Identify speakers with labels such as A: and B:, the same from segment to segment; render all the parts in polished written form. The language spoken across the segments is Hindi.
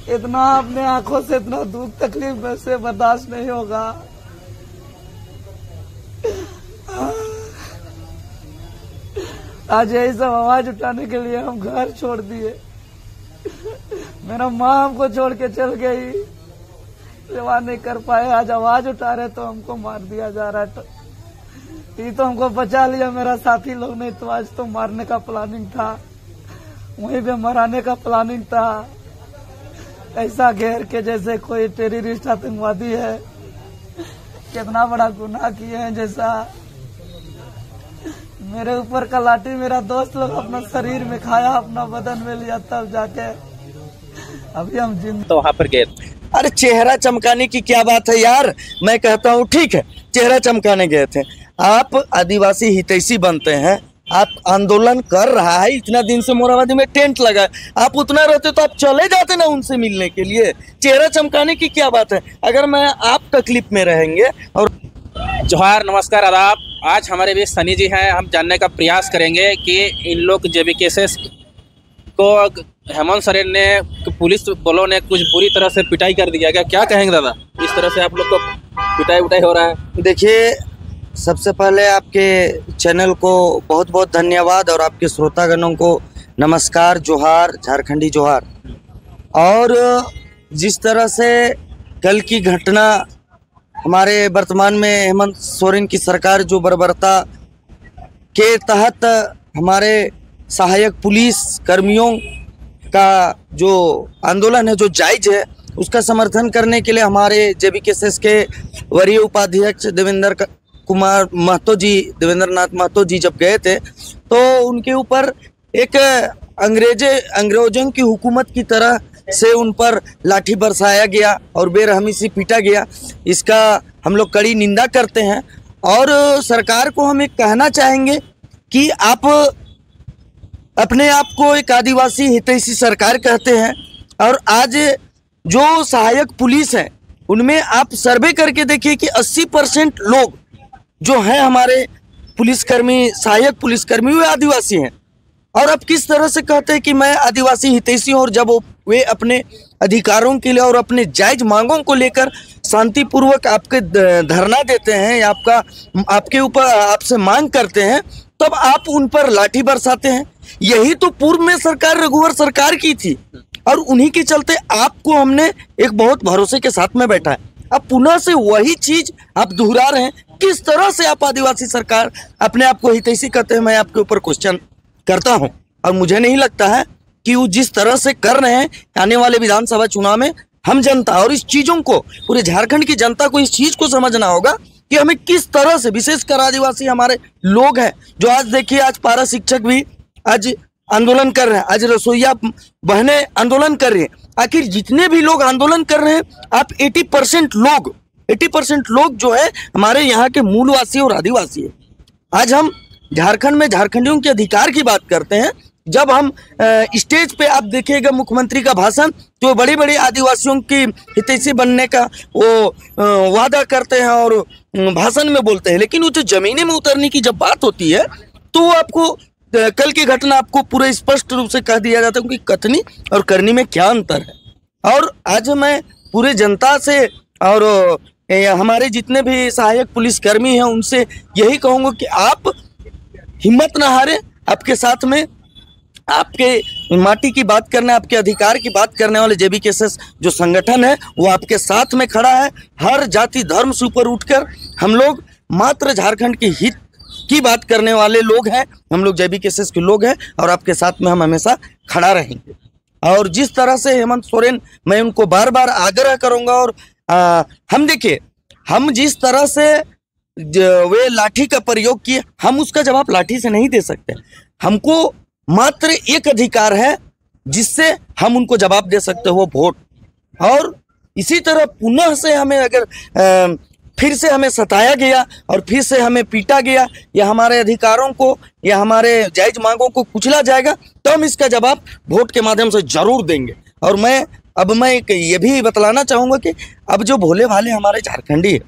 A: इतना अपने आंखों से इतना दुख तकलीफ में से बर्दाश्त नहीं होगा। आज यही सब आवाज उठाने के लिए हम घर छोड़ दिए। मेरा माँ हमको छोड़ के चल गई, सेवा नहीं कर पाए। आज आवाज उठा रहे तो हमको मार दिया जा रहा है। ये तो हमको बचा लिया मेरा साथी लोग, नहीं तो आज तो मारने का प्लानिंग था, वहीं पे मराने का प्लानिंग था। ऐसा घेर के जैसे कोई टेररिस्ट आतंकवादी है, कितना बड़ा गुनाह किए हैं। जैसा मेरे ऊपर का लाठी मेरा दोस्त लोग अपना शरीर में खाया, अपना बदन में लिया, तब जाके अभी हम जिंदा।
B: तो वहाँ पर गए।
C: अरे चेहरा चमकाने की क्या बात है यार, मैं कहता हूँ ठीक है चेहरा चमकाने गए थे। आप आदिवासी हितैषी बनते हैं, आप आंदोलन कर रहा है, इतना दिन से मोराबादी में टेंट लगा है, आप उतना रहते तो आप चले जाते ना उनसे मिलने के लिए। चेहरा चमकाने की क्या बात है। अगर मैं आप तकलीफ में रहेंगे। और
B: जोहार, नमस्कार, आदाब। आज हमारे बीच सनी जी हैं। हम जानने का प्रयास करेंगे कि इन लोग JBKSS को हेमंत सोरेन ने, पुलिस बलों ने कुछ बुरी तरह से पिटाई कर दिया गया। क्या कहेंगे दादा, इस तरह से आप लोग को पिटाई उटाई हो रहा है?
C: देखिए, सबसे पहले आपके चैनल को बहुत बहुत धन्यवाद और आपके श्रोतागणों को नमस्कार, जोहार, झारखंडी जोहार। और जिस तरह से कल की घटना हमारे वर्तमान में हेमंत सोरेन की सरकार जो बर्बरता के तहत हमारे सहायक पुलिस कर्मियों का जो आंदोलन है, जो जायज़ है, उसका समर्थन करने के लिए हमारे JBKSS के वरीय उपाध्यक्ष देवेंद्र नाथ महतो जी जब गए थे तो उनके ऊपर एक अंग्रेजों की हुकूमत की तरह से उन पर लाठी बरसाया गया और बेरहमी से पीटा गया। इसका हम लोग कड़ी निंदा करते हैं। और सरकार को हम एक कहना चाहेंगे कि आप अपने आप को एक आदिवासी हितैषी सरकार कहते हैं, और आज जो सहायक पुलिस है उनमें आप सर्वे करके देखिए कि 80% लोग जो हैं हमारे पुलिसकर्मी, सहायक पुलिसकर्मी, वे आदिवासी हैं। और अब किस तरह से कहते हैं कि मैं आदिवासी हितैषी हूँ, और जब वे अपने अधिकारों के लिए और अपने जायज मांगों को लेकर शांतिपूर्वक आपके धरना देते हैं या आपके ऊपर आपसे मांग करते हैं, तब आप उन पर लाठी बरसाते हैं। यही तो पूर्व में सरकार रघुवर सरकार की थी, और उन्हीं के चलते आपको हमने एक बहुत भरोसे के साथ में बैठा है। अब पुनः से वही चीज आप दोहरा रहे हैं। किस तरह से आप आदिवासी सरकार अपने आप को हितैषी कहते हैं, मैं आपके ऊपर क्वेश्चन करता हूं। और मुझे नहीं लगता है कि वो जिस तरह से कर रहे हैं, आने वाले विधानसभा चुनाव में हम जनता और इस चीजों को, पूरे झारखंड की जनता को इस चीज को समझना होगा कि हमें किस तरह से, विशेषकर आदिवासी हमारे लोग हैं जो आज देखिए, आज पारा शिक्षक भी आज आंदोलन कर रहे हैं, आज रसोईया बहनें आंदोलन कर रही हैं। आखिर जितने भी लोग आंदोलन कर रहे हैं, आप 80% लोग जो है हमारे यहाँ के मूलवासी और आदिवासी है। आज हम झारखंड में झारखंडियों के अधिकार की बात करते हैं। जब हम स्टेज पे आप देखिएगा मुख्यमंत्री का भाषण, तो बड़ी बड़ी आदिवासियों की हितैषी बनने का वो वादा करते हैं और भाषण में बोलते हैं, लेकिन वो जो जमीने में उतरने की जब बात होती है तो वो आपको कल की घटना आपको पूरे स्पष्ट रूप से कह दिया जाता है कि कथनी और करनी में क्या अंतर है। और आज मैं पूरे जनता से और हमारे जितने भी सहायक पुलिसकर्मी हैं उनसे यही कहूँगा कि आप हिम्मत ना हारे। आपके साथ में आपके माटी की बात करने, आपके अधिकार की बात करने वाले JBKSS जो संगठन है वो आपके साथ में खड़ा है। हर जाति धर्म से ऊपर उठकर हम लोग मात्र झारखंड के हित की बात करने वाले लोग हैं, हम लोग JBKSS के लोग हैं, और आपके साथ में हम हमेशा खड़ा रहेंगे। और जिस तरह से हेमंत सोरेन, मैं उनको बार बार आग्रह करूंगा। और हम देखिए, हम जिस तरह से वे लाठी का प्रयोग किए, हम उसका जवाब लाठी से नहीं दे सकते। हमको मात्र एक अधिकार है जिससे हम उनको जवाब दे सकते हो, वोट। और इसी तरह पुनः से हमें अगर फिर से हमें सताया गया और फिर से हमें पीटा गया या हमारे अधिकारों को या हमारे जायज मांगों को कुचला जाएगा, तो हम इसका जवाब वोट के माध्यम से जरूर देंगे। और मैं ये भी बतलाना चाहूँगा कि अब जो भोले भाले हमारे झारखंडी है,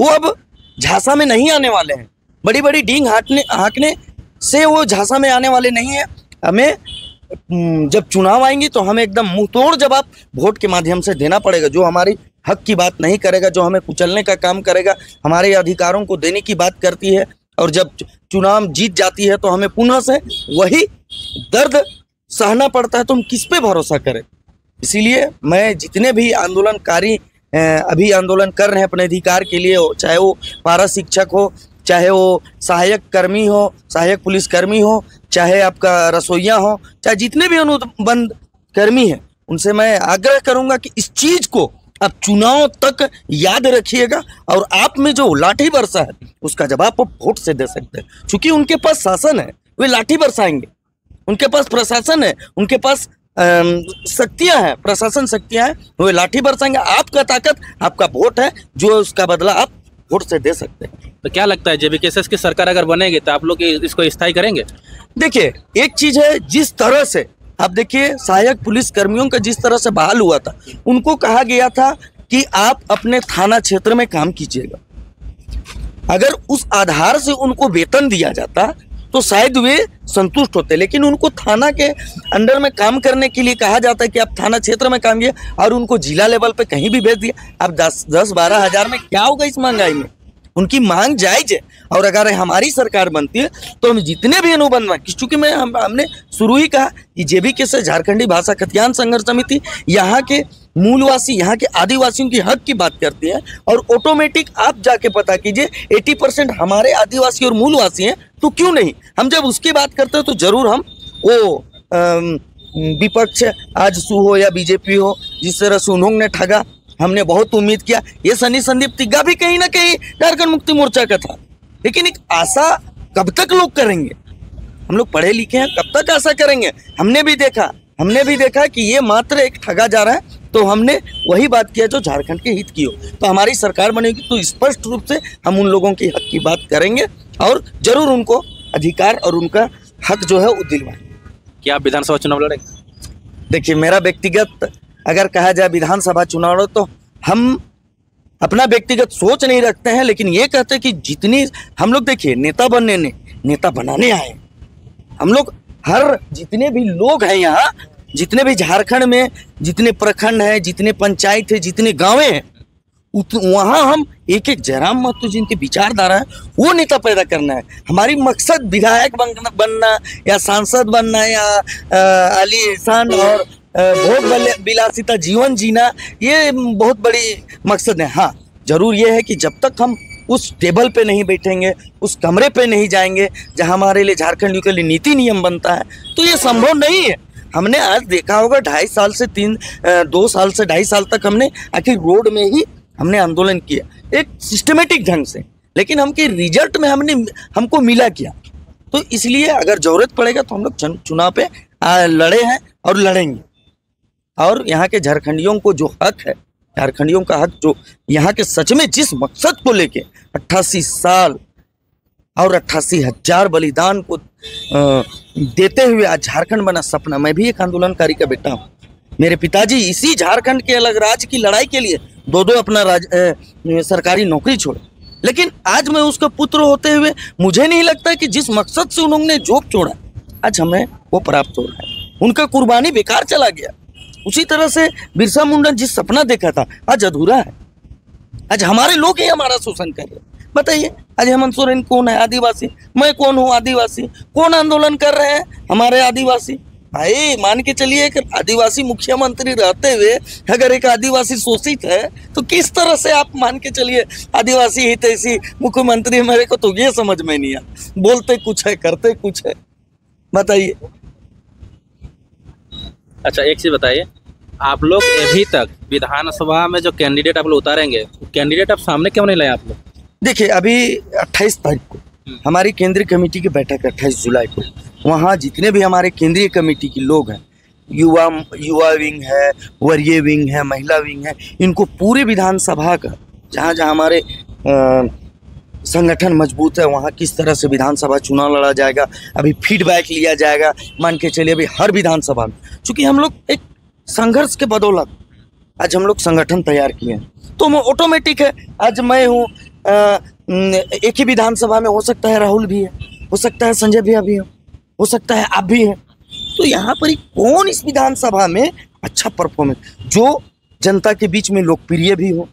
C: वो अब झांसा में नहीं आने वाले हैं। बड़ी बड़ी डींग हाँकने से वो झांसा में आने वाले नहीं है। हमें जब चुनाव आएंगे तो हमें एकदम मुंह तोड़ जवाब वोट के माध्यम से देना पड़ेगा। जो हमारी हक की बात नहीं करेगा, जो हमें कुचलने का काम करेगा, हमारे अधिकारों को देने की बात करती है, और जब चुनाव जीत जाती है तो हमें पुनः से वही दर्द सहना पड़ता है, तो हम किस पे भरोसा करें। इसीलिए मैं जितने भी आंदोलनकारी अभी आंदोलन कर रहे हैं अपने अधिकार के लिए, चाहे वो पारा शिक्षक हो, चाहे वो सहायक कर्मी हो, सहायक पुलिसकर्मी हो, चाहे आपका रसोइया हो, चाहे जितने भी अनुबंध कर्मी हैं, उनसे मैं आग्रह करूंगा कि इस चीज को आप चुनाव तक याद रखिएगा, और आप में जो लाठी बरसा है उसका जवाब आप वोट से दे सकते हैं। क्योंकि उनके पास शासन है, वे लाठी बरसाएंगे, उनके पास प्रशासन है, उनके पास शक्तियां हैं, प्रशासन शक्तियां हैं, वे लाठी बरसाएंगे। आपका ताकत आपका वोट है, जो उसका बदला आप वोट से दे सकते हैं।
B: तो क्या लगता है जेबीकेएसएस की सरकार अगर बनेगी तो आप लोग इसको स्थायी करेंगे?
C: देखिए, एक चीज है, जिस तरह से आप देखिए सहायक पुलिस कर्मियों का जिस तरह से बहाल हुआ था, उनको कहा गया था कि आप अपने थाना क्षेत्र में काम कीजिएगा। अगर उस आधार से उनको वेतन दिया जाता तो शायद वे संतुष्ट होते, लेकिन उनको थाना के अंडर में काम करने के लिए कहा जाता है कि आप थाना क्षेत्र में काम किए, और उनको जिला लेवल पे कहीं भी भेज दिया। अब 10-12 हज़ार में क्या होगा इस महंगाई में? उनकी मांग जायज है, और अगर हमारी सरकार बनती है तो हम जितने भी अनुबंध में, चूंकि हमने शुरू ही कहा कि जेबीकेएसएस झारखंडी भाषा खतियान संघर्ष समिति यहाँ के मूलवासी, यहाँ के आदिवासियों की हक की बात करती है, और ऑटोमेटिक आप जाके पता कीजिए 80% हमारे आदिवासी और मूलवासी हैं, तो क्यों नहीं हम जब उसकी बात करते हैं तो जरूर हम वो विपक्ष आज सू हो या बीजेपी हो, जिस तरह से उन्होंने ठगा, हमने बहुत उम्मीद किया। ये सनी संदीप तिग्गा भी कहीं ना कहीं झारखंड मुक्ति मोर्चा का था, लेकिन एक आशा कब तक लोग करेंगे? हम लोग पढ़े लिखे हैं, कब तक आशा करेंगे? हमने भी देखा कि ये मात्र एक ठगा जा रहा है, तो हमने वही बात किया जो झारखंड के हित की हो। तो हमारी सरकार बनेगी तो स्पष्ट रूप से हम उन लोगों की हक की बात करेंगे, और जरूर उनको अधिकार और उनका हक जो है वो दिलवाएंगे।
B: क्या आप विधानसभा चुनाव लड़ेंगे?
C: देखिए, मेरा व्यक्तिगत अगर कहा जाए विधानसभा चुनाव, तो हम अपना व्यक्तिगत सोच नहीं रखते हैं, लेकिन ये कहते हैं कि जितनी हम लोग, देखिए, नेता बनाने आए हम लोग। हर जितने भी लोग हैं यहाँ, जितने भी झारखंड में जितने प्रखंड हैं, जितने पंचायत है, जितने गांवे हैं, वहाँ हम एक जयराम महतो जिनकी विचारधारा है वो नेता पैदा करना है। हमारी मकसद विधायक बनना या सांसद बनना या आलीशान और भोग विलासिता जीवन जीना, ये बहुत बड़ी मकसद है। हाँ, जरूर ये है कि जब तक हम उस टेबल पे नहीं बैठेंगे, उस कमरे पे नहीं जाएंगे जहाँ हमारे लिए, झारखंडियों के लिए नीति नियम बनता है, तो ये संभव नहीं है। हमने आज देखा होगा 2 साल से 2.5 साल तक हमने आखिर रोड में ही हमने आंदोलन किया एक सिस्टमेटिक ढंग से, लेकिन हमके रिजल्ट में हमको मिला क्या? तो इसलिए अगर जरूरत पड़ेगा तो हम लोग चुनाव पे लड़े हैं और लड़ेंगे। और यहाँ के झारखंडियों को जो हक है, झारखंडियों का हक जो यहाँ के सच में जिस मकसद को लेके 88 साल और 88,000 बलिदान को देते हुए आज झारखंड बना सपना। मैं भी एक आंदोलनकारी का बेटा हूँ। मेरे पिताजी इसी झारखंड के अलग राज्य की लड़ाई के लिए दो अपना सरकारी नौकरी छोड़े, लेकिन आज मैं उसका पुत्र होते हुए मुझे नहीं लगता कि जिस मकसद से उन्होंने जॉब छोड़ा आज हमें वो प्राप्त हो रहा है। उनका कुर्बानी बेकार चला गया। उसी तरह से बिरसा मुंडा जिस सपना देखा था आज अधूरा है। आज हमारे लोग ही हमारा शोषण कर रहे हैं। बताइए, आज हेमंत सोरेन कौन है? आदिवासी। मैं कौन हूँ? आदिवासी। कौन आंदोलन कर रहे हैं? हमारे आदिवासी। भाई मान के चलिए कि आदिवासी मुख्यमंत्री रहते हुए अगर एक आदिवासी शोषित है तो किस तरह से आप मान के चलिए आदिवासी हितैषी मुख्यमंत्री। मेरे को तो ये समझ में नहीं आता। बोलते कुछ है, करते कुछ है। बताइए।
B: अच्छा, एक चीज बताइए, आप लोग अभी तक विधानसभा में जो कैंडिडेट आप लोग उतारेंगे, कैंडिडेट आप सामने क्यों नहीं लाए आप लोग?
C: देखिए, अभी 28 तारीख को हमारी केंद्रीय कमेटी की बैठक है, 28 जुलाई को। वहाँ जितने भी हमारे केंद्रीय कमेटी के लोग हैं, युवा विंग है, वरीय विंग है, महिला विंग है, इनको पूरे विधानसभा का जहाँ जहाँ हमारे संगठन मजबूत है वहाँ किस तरह से विधानसभा चुनाव लड़ा जाएगा, अभी फीडबैक लिया जाएगा। मान के चलिए अभी हर विधानसभा में, चूँकि हम लोग एक संघर्ष के बदौलत आज हम लोग संगठन तैयार किए हैं, तो वो ऑटोमेटिक है। आज मैं हूँ, एक ही विधानसभा में हो सकता है राहुल भी है, हो सकता है संजय भैया भी हो सकता है आप भी हैं। तो यहाँ पर कौन इस विधानसभा में अच्छा परफॉर्मेंस, जो जनता के बीच में लोकप्रिय भी हो,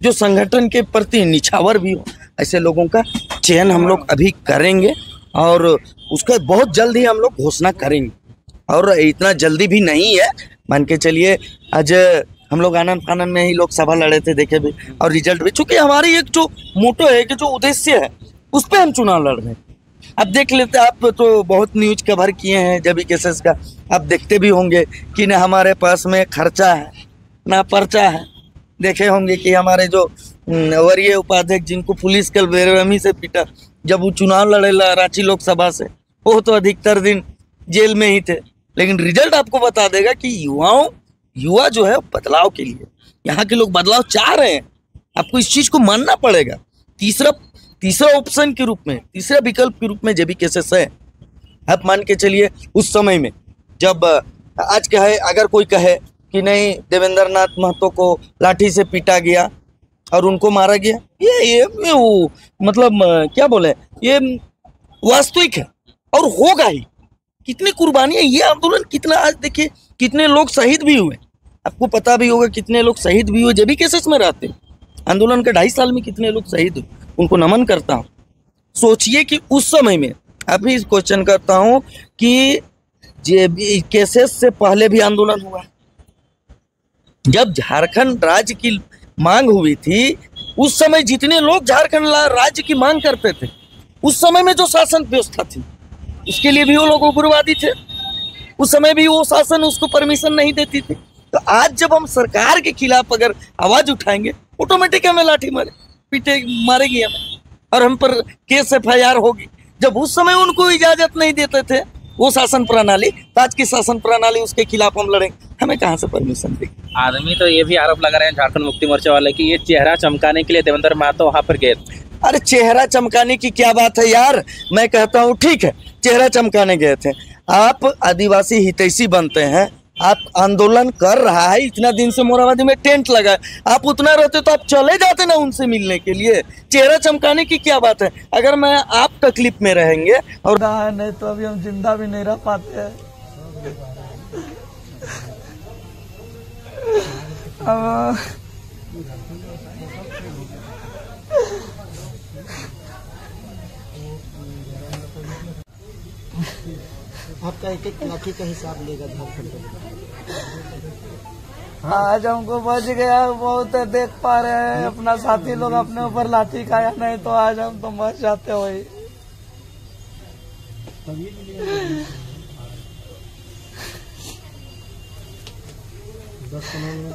C: जो संगठन के प्रति निछावर भी हो, ऐसे लोगों का चयन हम लोग अभी करेंगे और उसका बहुत जल्द ही हम लोग घोषणा करेंगे। और इतना जल्दी भी नहीं है, मान के चलिए आज हम लोग आनंद फानंद में ही लोकसभा लड़े थे, देखे भी, और रिजल्ट भी, चूंकि हमारी एक जो मोटो है कि जो उद्देश्य है उस पर हम चुनाव लड़ रहे हैं। अब देख लेते, आप तो बहुत न्यूज कवर किए हैं जब केसेस का, आप देखते भी होंगे कि न हमारे पास में खर्चा है ना पर्चा है। देखे होंगे कि हमारे जो वरीय उपाध्यक्ष जिनको पुलिस कल बेरहमी से पीटा, जब वो चुनाव लड़ेला रांची लोकसभा से, वो तो अधिकतर दिन जेल में ही थे। लेकिन रिजल्ट आपको बता देगा कि युवा जो है बदलाव के लिए, यहाँ के लोग बदलाव चाह रहे हैं, आपको इस चीज को मानना पड़ेगा। तीसरा ऑप्शन के रूप में, तीसरा विकल्प के रूप में जेबी केसेस है। आप मान के चलिए उस समय में जब आज कहे, अगर कोई कहे कि नहीं देवेंद्र नाथ महतो को लाठी से पीटा गया और उनको मारा गया, ये वो मतलब क्या बोले, ये वास्तविक है और होगा ही। कितनी कुर्बानियां, ये आंदोलन कितना, आज देखिए कितने लोग शहीद भी हुए, आपको पता भी होगा कितने लोग शहीद भी हुए जेबी केसेस में रहते। आंदोलन के 2.5 साल में कितने लोग शहीद हुए, उनको नमन करता हूँ। सोचिए कि उस समय में, अभी क्वेश्चन करता हूँ कि जेबी केसेस से पहले भी आंदोलन हुआ, जब झारखंड राज्य की मांग हुई थी, उस समय जितने लोग झारखंड राज्य की मांग करते थे, उस समय में जो शासन व्यवस्था थी उसके लिए भी वो लोग उग्रवादी थे। उस समय भी वो शासन उसको परमिशन नहीं देती थी। तो आज जब हम सरकार के खिलाफ अगर आवाज उठाएंगे, ऑटोमेटिक हमें लाठी मारेगी हमें, और हम पर केस FIR होगी। जब उस समय उनको इजाजत नहीं देते थे वो शासन प्रणाली, तो आज की शासन प्रणाली, उसके खिलाफ हम लड़ेंगे, हमें कहाँ से परमिशन देगी।
B: आदमी तो ये भी आरोप लगा रहे हैं झारखंड मुक्ति मोर्चा वाले कि ये चेहरा चमकाने के लिए देवेंद्र महतो वहां पर गए।
C: अरे चेहरा चमकाने की क्या बात है यार, मैं कहता हूँ ठीक है चेहरा चमकाने गए थे, आप आदिवासी हितैषी बनते हैं, आप आंदोलन कर रहा है, इतना दिन से मोराबादी में टेंट लगा है, आप उतना रहते तो आप चले जाते ना उनसे मिलने के लिए। चेहरा चमकाने की क्या बात है। अगर मैं आप तकलीफ में रहेंगे और
A: नहीं तो अभी हम जिंदा भी नहीं रह पाते हैं।
D: आपका एक लाठी का हिसाब लेगा झारखंड।
A: आज हमको बच गया बहुत, देख पा रहे हैं अपना साथी लोग अपने ऊपर लाठी खाया, नहीं तो आज हम तो मर जाते वही।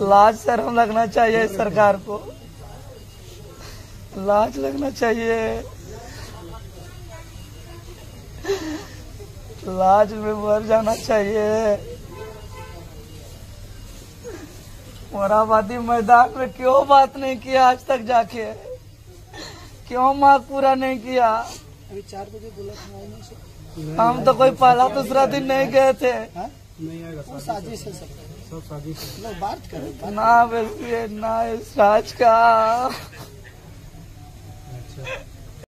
A: लाज शर्म लगना चाहिए सरकार को, लाज लगना चाहिए, लाज में मर जाना चाहिए। मोराबादी मैदान में क्यों बात नहीं किया आज तक जाके, क्यों मांग पूरा नहीं किया।
D: अभी 4 बजे बोला
A: हम तो कोई पहला दूसरा दिन नहीं गए थे।
D: नहीं आएगा, वो साजिश है, सब साजिश है। लोग बात करें
A: ना बिल्कुल ना इस राज का।
D: अच्छा